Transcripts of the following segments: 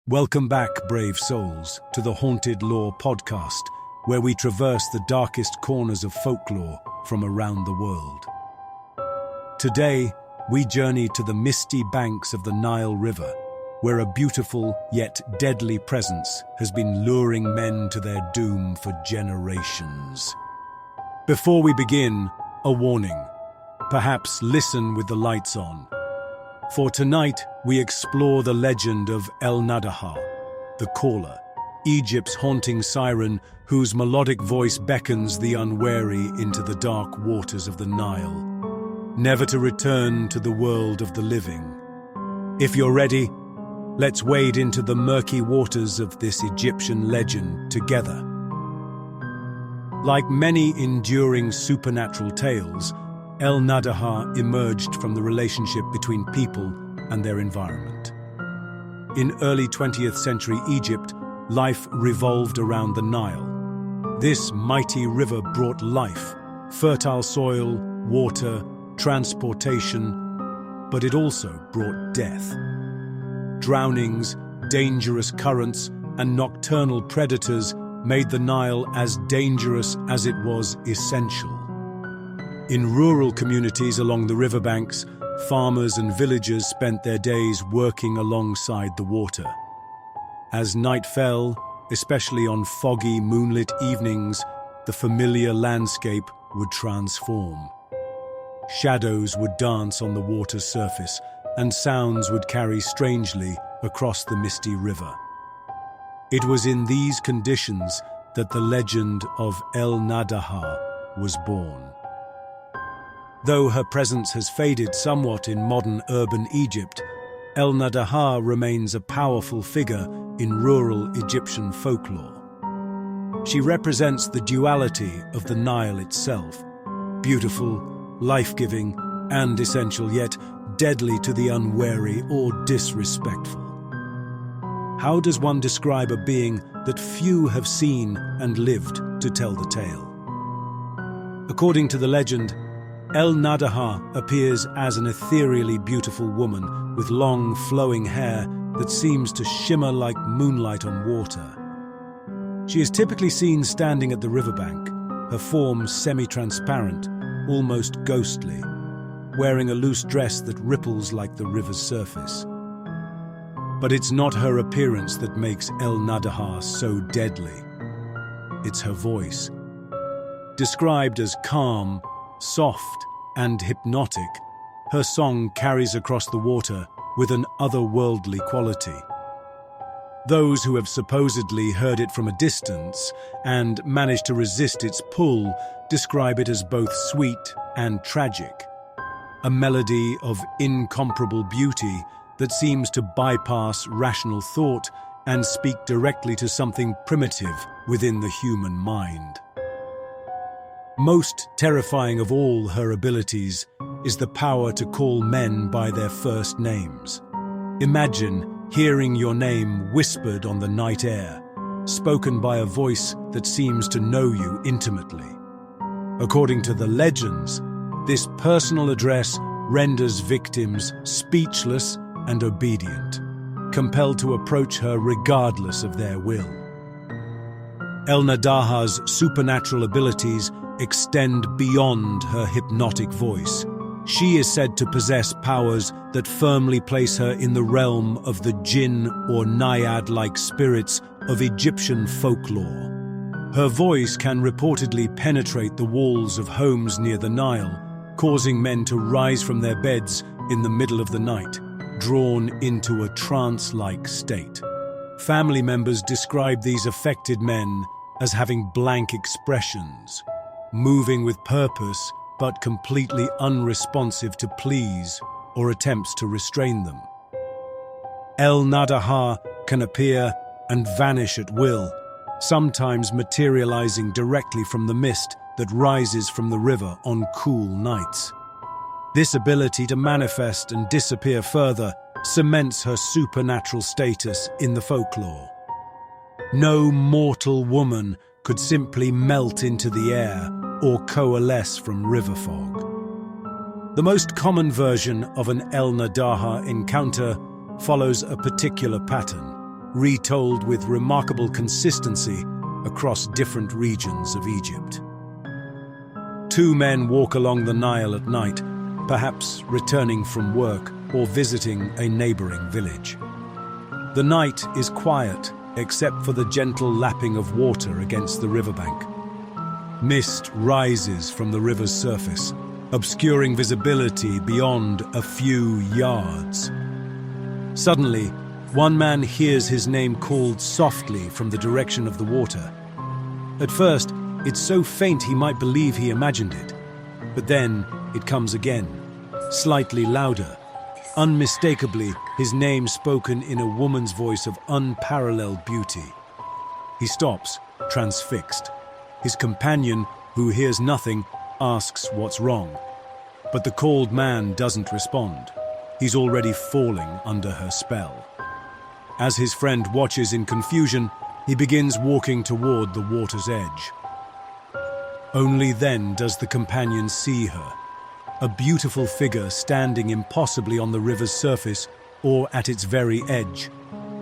Welcome back, brave souls, to the Haunted Lore podcast, where we traverse the darkest corners of folklore from around the world. Today, we journey to the misty banks of the Nile River, where a beautiful yet deadly presence has been luring men to their doom for generations. Before we begin, a warning. Perhaps listen with the lights on. For tonight, we explore the legend of El-Nadaha, the caller, Egypt's haunting siren whose melodic voice beckons the unwary into the dark waters of the Nile, never to return to the world of the living. If you're ready, let's wade into the murky waters of this Egyptian legend together. Like many enduring supernatural tales, El-Nadaha emerged from the relationship between people and their environment. In early 20th century Egypt, life revolved around the Nile. This mighty river brought life, fertile soil, water, transportation, but it also brought death. Drownings, dangerous currents, and nocturnal predators made the Nile as dangerous as it was essential. In rural communities along the riverbanks, farmers and villagers spent their days working alongside the water. As night fell, especially on foggy, moonlit evenings, the familiar landscape would transform. Shadows would dance on the water's surface, and sounds would carry strangely across the misty river. It was in these conditions that the legend of El-Nadaha was born. Though her presence has faded somewhat in modern urban Egypt, El-Nadaha remains a powerful figure in rural Egyptian folklore. She represents the duality of the Nile itself, beautiful, life-giving, and essential, yet deadly to the unwary or disrespectful. How does one describe a being that few have seen and lived to tell the tale? According to the legend, El-Nadaha appears as an ethereally beautiful woman with long, flowing hair that seems to shimmer like moonlight on water. She is typically seen standing at the riverbank, her form semi-transparent, almost ghostly, wearing a loose dress that ripples like the river's surface. But it's not her appearance that makes El-Nadaha so deadly. It's her voice. Described as calm, soft, and hypnotic, her song carries across the water with an otherworldly quality. Those who have supposedly heard it from a distance and managed to resist its pull describe it as both sweet and tragic, a melody of incomparable beauty that seems to bypass rational thought and speak directly to something primitive within the human mind. Most terrifying of all her abilities is the power to call men by their first names. Imagine hearing your name whispered on the night air, spoken by a voice that seems to know you intimately. According to the legends, this personal address renders victims speechless and obedient, compelled to approach her regardless of their will. El-Nadaha's supernatural abilities extend beyond her hypnotic voice. She is said to possess powers that firmly place her in the realm of the jinn or naiad-like spirits of Egyptian folklore. Her voice can reportedly penetrate the walls of homes near the Nile, causing men to rise from their beds in the middle of the night, drawn into a trance-like state. Family members describe these affected men as having blank expressions, moving with purpose but completely unresponsive to pleas or attempts to restrain them. El-Nadaha can appear and vanish at will, sometimes materializing directly from the mist that rises from the river on cool nights. This ability to manifest and disappear further cements her supernatural status in the folklore. No mortal woman could simply melt into the air or coalesce from river fog. The most common version of an El-Nadaha encounter follows a particular pattern. retold with remarkable consistency across different regions of Egypt. Two men walk along the Nile at night, perhaps returning from work or visiting a neighboring village. The night is quiet, except for the gentle lapping of water against the riverbank. Mist rises from the river's surface, obscuring visibility beyond a few yards. Suddenly, one man hears his name called softly from the direction of the water. At first, it's so faint he might believe he imagined it. But then it comes again, slightly louder. Unmistakably, his name spoken in a woman's voice of unparalleled beauty. He stops, transfixed. His companion, who hears nothing, asks what's wrong. But the called man doesn't respond. He's already falling under her spell. As his friend watches in confusion, he begins walking toward the water's edge. Only then does the companion see her, a beautiful figure standing impossibly on the river's surface or at its very edge,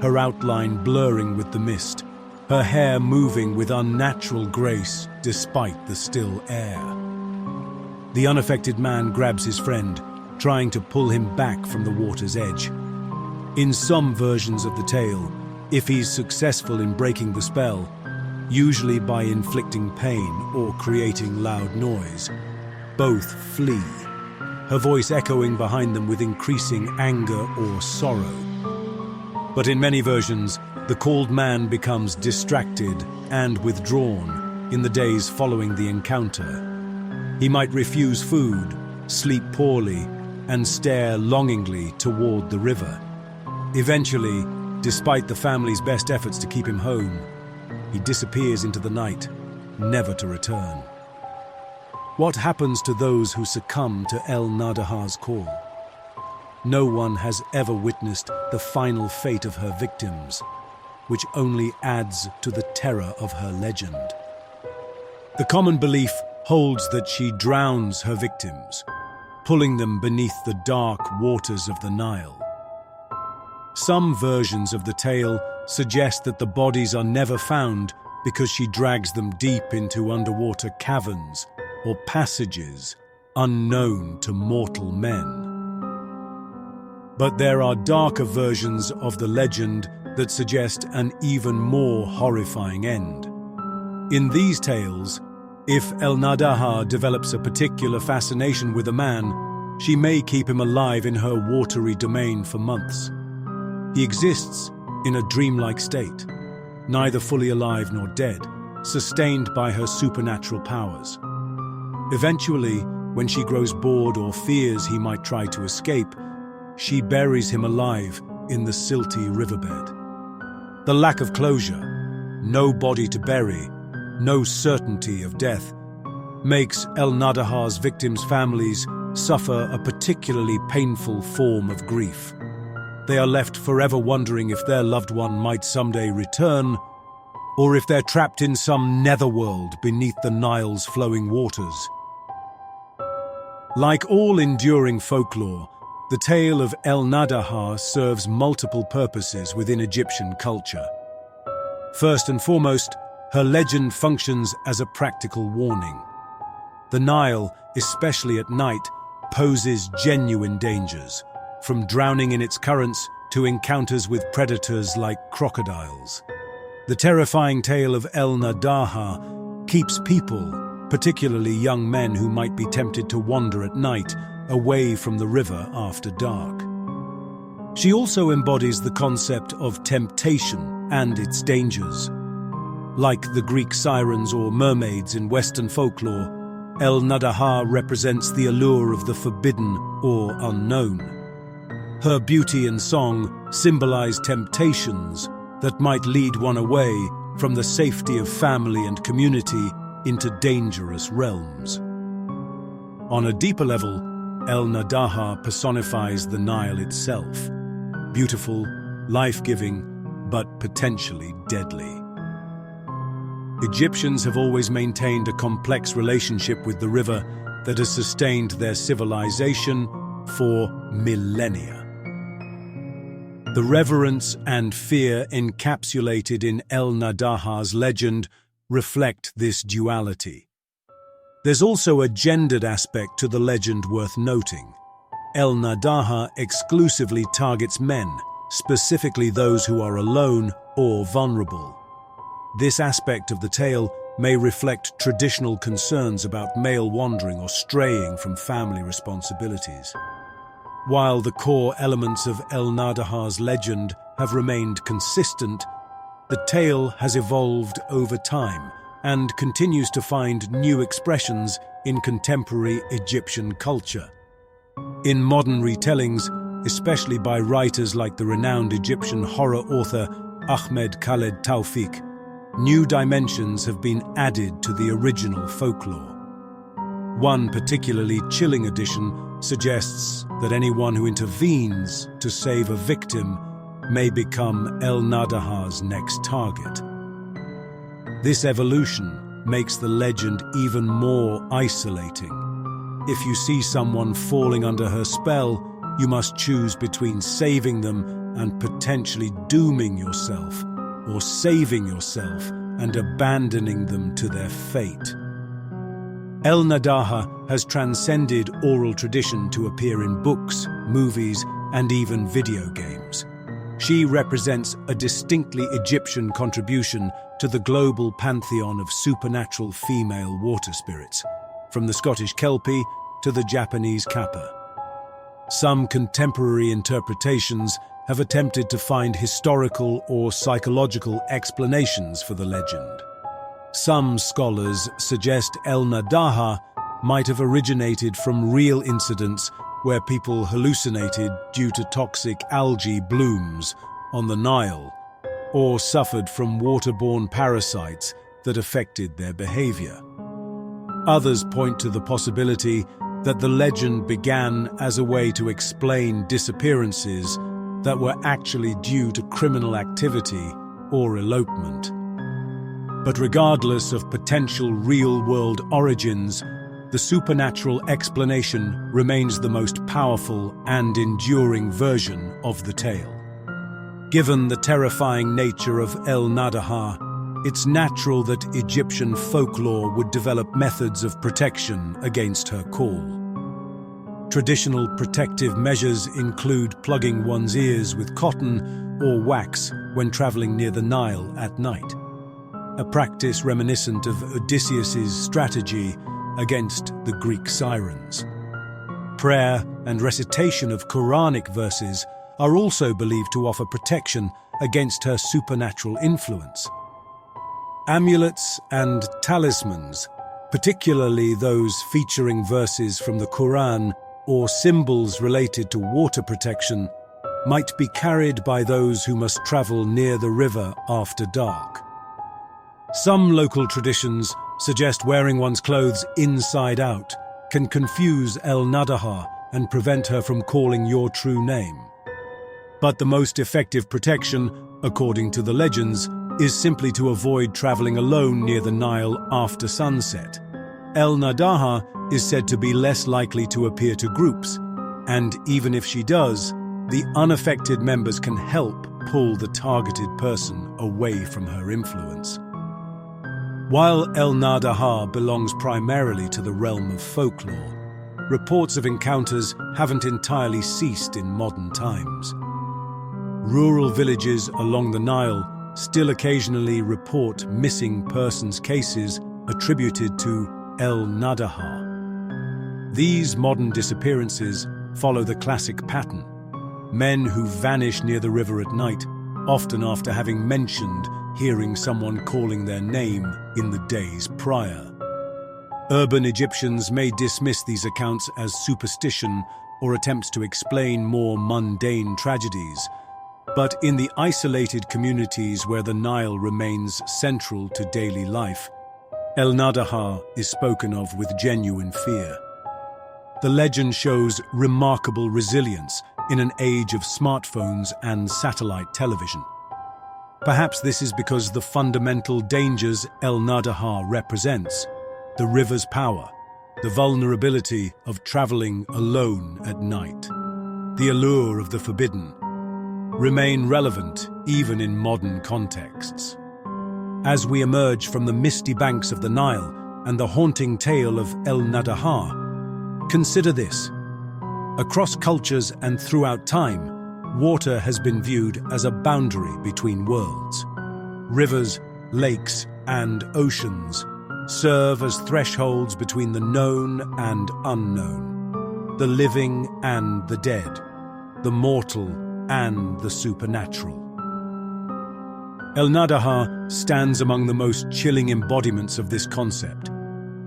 her outline blurring with the mist, her hair moving with unnatural grace despite the still air. The unaffected man grabs his friend, trying to pull him back from the water's edge. In some versions of the tale, if he's successful in breaking the spell, usually by inflicting pain or creating loud noise, both flee, her voice echoing behind them with increasing anger or sorrow. But in many versions, the called man becomes distracted and withdrawn in the days following the encounter. He might refuse food, sleep poorly, and stare longingly toward the river. Eventually, despite the family's best efforts to keep him home, he disappears into the night, never to return. What happens to those who succumb to El-Nadaha's call? No one has ever witnessed the final fate of her victims, which only adds to the terror of her legend. The common belief holds that she drowns her victims, pulling them beneath the dark waters of the Nile. Some versions of the tale suggest that the bodies are never found because she drags them deep into underwater caverns or passages unknown to mortal men. But there are darker versions of the legend that suggest an even more horrifying end. In these tales, if El-Nadaha develops a particular fascination with a man, she may keep him alive in her watery domain for months. He exists in a dreamlike state, neither fully alive nor dead, sustained by her supernatural powers. Eventually, when she grows bored or fears he might try to escape, she buries him alive in the silty riverbed. The lack of closure, no body to bury, no certainty of death, makes El-Nadaha's victims' families suffer a particularly painful form of grief. They are left forever wondering if their loved one might someday return, or if they're trapped in some netherworld beneath the Nile's flowing waters. Like all enduring folklore, the tale of El-Nadaha serves multiple purposes within Egyptian culture. First and foremost, her legend functions as a practical warning. The Nile, especially at night, poses genuine dangers, from drowning in its currents to encounters with predators like crocodiles. The terrifying tale of El-Nadaha keeps people, particularly young men who might be tempted to wander at night, away from the river after dark. She also embodies the concept of temptation and its dangers. Like the Greek sirens or mermaids in Western folklore, El-Nadaha represents the allure of the forbidden or unknown. Her beauty and song symbolize temptations that might lead one away from the safety of family and community into dangerous realms. On a deeper level, El-Nadaha personifies the Nile itself, beautiful, life-giving, but potentially deadly. Egyptians have always maintained a complex relationship with the river that has sustained their civilization for millennia. The reverence and fear encapsulated in El-Nadaha's legend reflect this duality. There's also a gendered aspect to the legend worth noting. El-Nadaha exclusively targets men, specifically those who are alone or vulnerable. This aspect of the tale may reflect traditional concerns about male wandering or straying from family responsibilities. While the core elements of El-Nadaha's legend have remained consistent, the tale has evolved over time and continues to find new expressions in contemporary Egyptian culture. In modern retellings, especially by writers like the renowned Egyptian horror author Ahmed Khaled Tawfiq, new dimensions have been added to the original folklore. One particularly chilling addition suggests that anyone who intervenes to save a victim may become El-Nadaha's next target. This evolution makes the legend even more isolating. If you see someone falling under her spell, you must choose between saving them and potentially dooming yourself, or saving yourself and abandoning them to their fate. El-Nadaha has transcended oral tradition to appear in books, movies, and even video games. She represents a distinctly Egyptian contribution to the global pantheon of supernatural female water spirits, from the Scottish Kelpie to the Japanese Kappa. Some contemporary interpretations have attempted to find historical or psychological explanations for the legend. Some scholars suggest El-Nadaha might have originated from real incidents where people hallucinated due to toxic algae blooms on the Nile, or suffered from waterborne parasites that affected their behavior. Others point to the possibility that the legend began as a way to explain disappearances that were actually due to criminal activity or elopement. But regardless of potential real-world origins, the supernatural explanation remains the most powerful and enduring version of the tale. Given the terrifying nature of El-Nadaha, it's natural that Egyptian folklore would develop methods of protection against her call. Traditional protective measures include plugging one's ears with cotton or wax when traveling near the Nile at night, a practice reminiscent of Odysseus's strategy against the Greek Sirens. Prayer and recitation of Quranic verses are also believed to offer protection against her supernatural influence. Amulets and talismans, particularly those featuring verses from the Quran or symbols related to water protection, might be carried by those who must travel near the river after dark. Some local traditions suggest wearing one's clothes inside out can confuse El-Nadaha and prevent her from calling your true name. But the most effective protection, according to the legends, is simply to avoid traveling alone near the Nile after sunset. El-Nadaha is said to be less likely to appear to groups, and even if she does, the unaffected members can help pull the targeted person away from her influence. While El-Nadaha belongs primarily to the realm of folklore, reports of encounters haven't entirely ceased in modern times. Rural villages along the Nile still occasionally report missing persons cases attributed to El-Nadaha. These modern disappearances follow the classic pattern: men who vanish near the river at night, often after having mentioned hearing someone calling their name in the days prior. Urban Egyptians may dismiss these accounts as superstition or attempts to explain more mundane tragedies, but in the isolated communities where the Nile remains central to daily life, El-Nadaha is spoken of with genuine fear. The legend shows remarkable resilience in an age of smartphones and satellite television. Perhaps this is because the fundamental dangers El-Nadaha represents: the river's power, the vulnerability of traveling alone at night, the allure of the forbidden, remain relevant even in modern contexts. As we emerge from the misty banks of the Nile and the haunting tale of El-Nadaha, consider this. Across cultures and throughout time, water has been viewed as a boundary between worlds. Rivers, lakes, and oceans serve as thresholds between the known and unknown, the living and the dead, the mortal and the supernatural. El-Nadaha stands among the most chilling embodiments of this concept,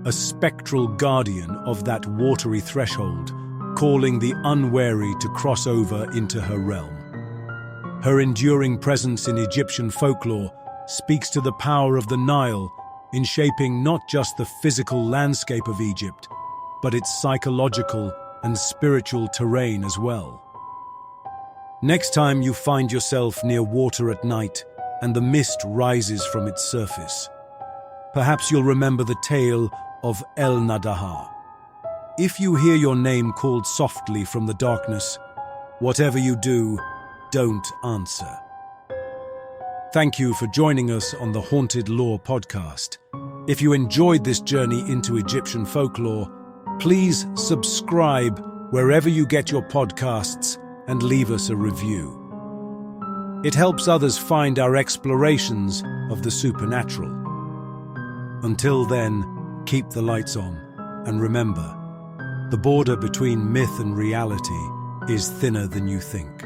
a spectral guardian of that watery threshold, calling the unwary to cross over into her realm. Her enduring presence in Egyptian folklore speaks to the power of the Nile in shaping not just the physical landscape of Egypt, but its psychological and spiritual terrain as well. Next time you find yourself near water at night and the mist rises from its surface, perhaps you'll remember the tale of El-Nadaha. If you hear your name called softly from the darkness, whatever you do, don't answer. Thank you for joining us on the Haunted Lore podcast. If you enjoyed this journey into Egyptian folklore, please subscribe wherever you get your podcasts and leave us a review. It helps others find our explorations of the supernatural. Until then, keep the lights on, and remember, the border between myth and reality is thinner than you think.